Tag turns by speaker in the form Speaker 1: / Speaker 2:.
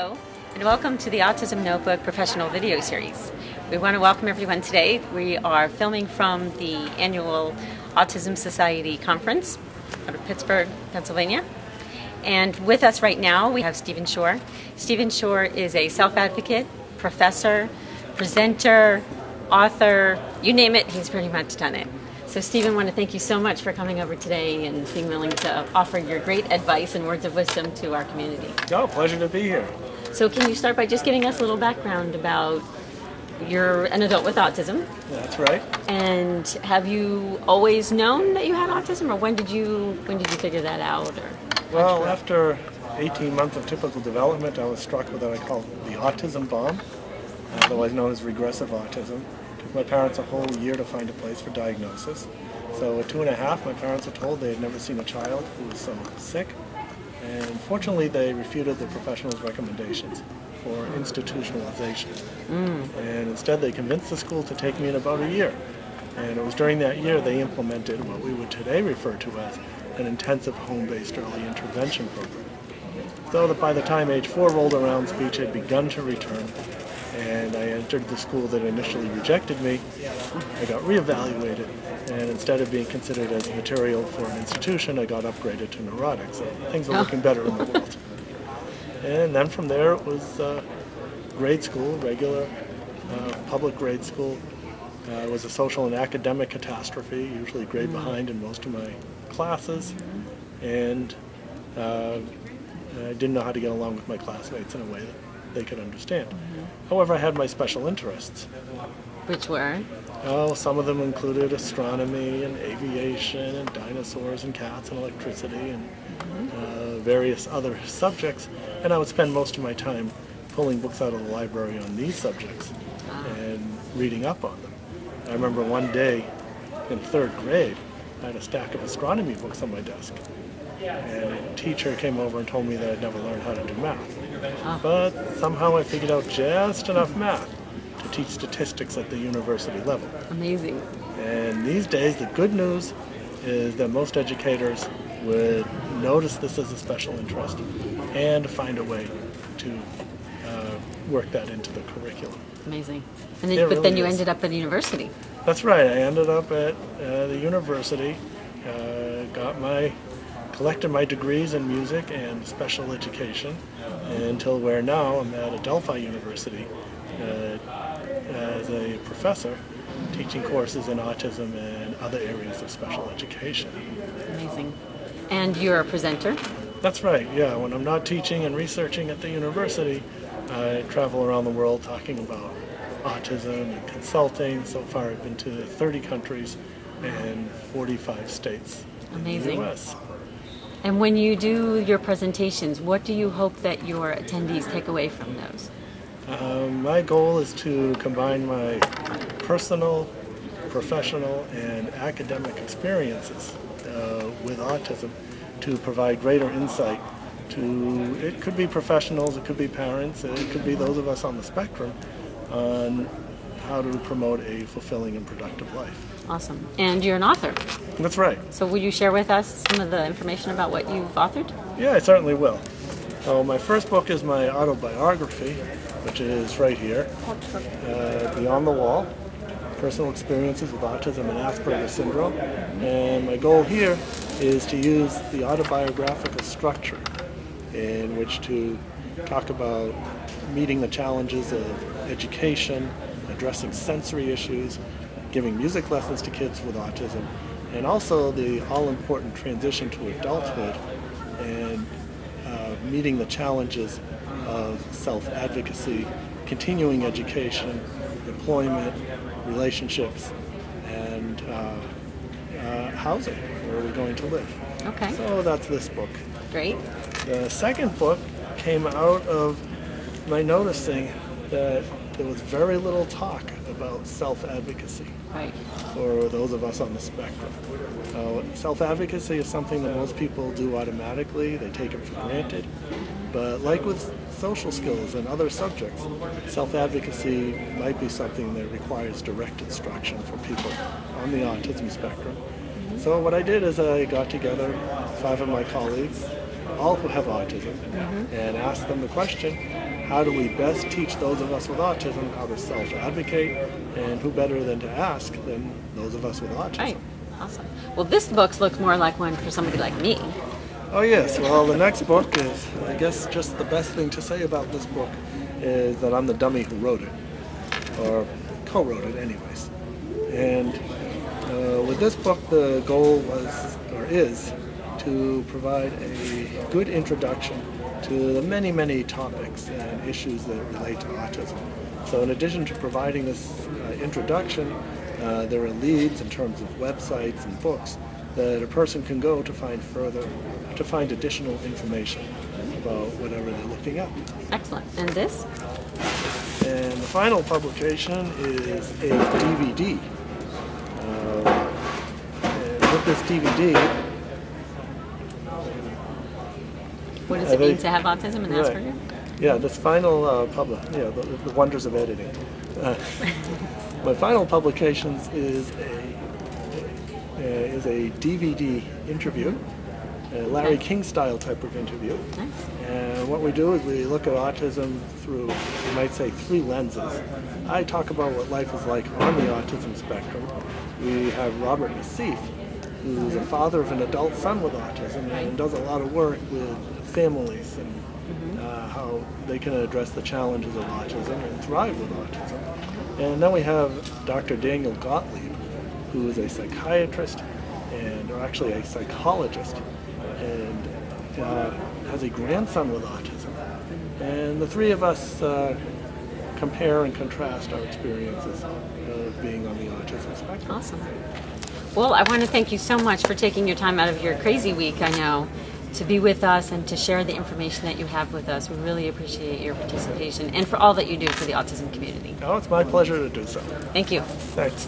Speaker 1: Hello, and welcome to the Autism Notebook professional video series. We want to welcome everyone today. We are filming from the annual Autism Society conference out of Pittsburgh, Pennsylvania. And with us right now, we have Stephen Shore. Stephen Shore is a self-advocate, professor, presenter, author, you name it, he's pretty much done it. So Stephen, I want to thank you so much for coming over today and being willing to offer your great advice and words of wisdom to our community.
Speaker 2: Oh, pleasure to be here.
Speaker 1: So can you start by just giving us a little background about you're an adult with autism?
Speaker 2: That's right.
Speaker 1: And have you always known that you had autism, or when did you figure that out? Or
Speaker 2: Well, after 18 months of typical development, I was struck with what I call the autism bomb, otherwise known as regressive autism. It took my parents a whole year to find a place for diagnosis. So at 2.5, my parents were told they had never seen a child who was so sick. And fortunately, they refuted the professional's recommendations for institutionalization. And instead, they convinced the school to take me in about a year. And it was during that year they implemented what we would today refer to as an intensive home-based early intervention program. So that by the time age 4 rolled around, speech had begun to return, and I entered the school that initially rejected me. I got reevaluated, and instead of being considered as material for an institution, I got upgraded to neurotic, so things are looking better in the world. And then from there it was grade school, regular public grade school. It was a social and academic catastrophe, usually grade behind in most of my classes, and I didn't know how to get along with my classmates in a way that they could understand. However, I had my special interests.
Speaker 1: which were?
Speaker 2: Oh, some of them included astronomy and aviation and dinosaurs and cats and electricity and various other subjects, and I would spend most of my time pulling books out of the library on these subjects and reading up on them. I remember one day in 3rd grade, I had a stack of astronomy books on my desk, and a teacher came over and told me that I'd never learned how to do math. But somehow I figured out just enough math to teach statistics at the university level.
Speaker 1: Amazing.
Speaker 2: And these days, the good news is that most educators would notice this as a special interest and find a way to work that into the curriculum.
Speaker 1: Amazing. And then, but then you ended up at a university.
Speaker 2: That's right. I ended up at the university, collected my degrees in music and special education, until where now I'm at Adelphi University as a professor teaching courses in autism and other areas of special education.
Speaker 1: Amazing. And you're a presenter?
Speaker 2: That's right, yeah. When I'm not teaching and researching at the university, I travel around the world talking about autism and consulting. So far I've been to 30 countries and 45 states in the U.S.
Speaker 1: And when you do your presentations, what do you hope that your attendees take away from those?
Speaker 2: My goal is to combine my personal, professional, and academic experiences with autism to provide greater insight to, it could be professionals, it could be parents, it could be those of us on the spectrum, on how to promote a fulfilling and productive life.
Speaker 1: Awesome. And you're an author.
Speaker 2: That's right.
Speaker 1: So will you share with us some of the information about what you've authored?
Speaker 2: Yeah, I certainly will. So my first book is my autobiography, which is right here, Beyond the Wall, Personal Experiences with Autism and Asperger's Syndrome. And my goal here is to use the autobiographical structure in which to talk about meeting the challenges of education, addressing sensory issues, giving music lessons to kids with autism, and also the all-important transition to adulthood and meeting the challenges of self-advocacy, continuing education, employment, relationships, and housing, where are we going to live.
Speaker 1: Okay.
Speaker 2: So that's this book.
Speaker 1: Great.
Speaker 2: The second book came out of my noticing that there was very little talk about self-advocacy
Speaker 1: Right.
Speaker 2: for those of us on the spectrum. Self-advocacy is something that most people do automatically, they take it for granted, but like with social skills and other subjects, self-advocacy might be something that requires direct instruction for people on the autism spectrum. So what I did is I got together 5 of my colleagues, all who have autism, and asked them the question, how do we best teach those of us with autism how to self-advocate, and who better than to ask than those of us with autism.
Speaker 1: Right. Awesome. Well, this book looks more like one for somebody like me.
Speaker 2: Oh yes, well the next book is, I guess just the best thing to say about this book is that I'm the dummy who wrote it, or co-wrote it anyways. And with this book the goal was, or is, to provide a good introduction to the many, many topics and issues that relate to autism. So in addition to providing this introduction, there are leads in terms of websites and books that a person can go to find additional information about whatever they're looking up.
Speaker 1: Excellent. And this?
Speaker 2: And the final publication is a DVD. And with this DVD,
Speaker 1: What does it mean to have autism and Asperger?
Speaker 2: Yeah, this final the wonders of editing. My final publications is a DVD interview, a Larry King style type of interview.
Speaker 1: Nice.
Speaker 2: And what we do is we look at autism through, you might say, 3 lenses. I talk about what life is like on the autism spectrum. We have Robert Nassif, who's a father of an adult son with autism and does a lot of work with families and how they can address the challenges of autism and thrive with autism. And then we have Dr. Daniel Gottlieb, who is a psychiatrist or actually a psychologist, and has a grandson with autism. And the 3 of us compare and contrast our experiences of being on the autism spectrum.
Speaker 1: Awesome. Well, I want to thank you so much for taking your time out of your crazy week, I know, to be with us and to share the information that you have with us. We really appreciate your participation and for all that you do for the autism community.
Speaker 2: Oh, it's my pleasure to do so.
Speaker 1: Thank you.
Speaker 2: Thanks.